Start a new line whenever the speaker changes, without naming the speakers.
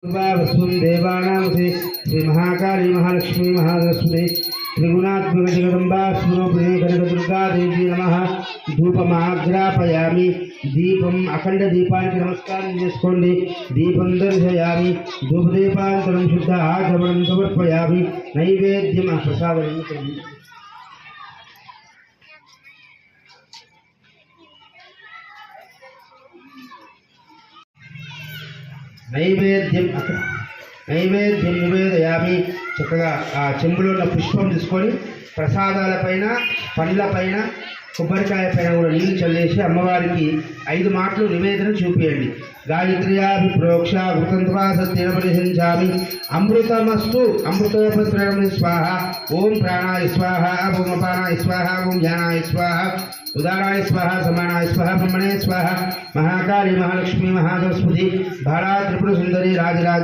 देवानामसे श्री महाकाली महालक्ष्मी महासरस्वती त्रिगुणात्मक जगदम्बा स्वरूपिणी कनकदुर्गा देवी नमः धूपमाग्रापयामि दीपम अखंड दीपाనికి నమస్కారం చేసుకోండి దీపం దర్శయామి ధూపదీపాంతరం శుద్ధ ఆచమనం సమర్పయామి నైవేద్యం ప్రసాదం నైవేద్యం నివేదయామి చక్కగా ఆ చెంబులో ఉన్న పుష్పం తీసుకొని ప్రసాదాలపైన పండ్లపైన కొబ్బరికాయ పైన కూడా నీళ్ళు చల్లేసి అమ్మవారికి 5 మాటలు నివేదన చూపియండి. గాయత్ర్యాభిప్రోక్ష వృతంత్వా సత్యేన పరిహరించామి అమృతమస్తు అమృతోపత్రం స్వాహ ఓం ప్రాణాయ స్వాహ ఓం అపానాయ స్వాహ ఓం జ్ఞానాయ స్వాహ ఉదారాయ స్వాహ సమానాయ స్వాహ బ్రహ్మణే స్వాహ మహాకాళీ మహాలక్ష్మి మహాసరస్వతి భారా త్రిపుర సుందరి రాజరాజ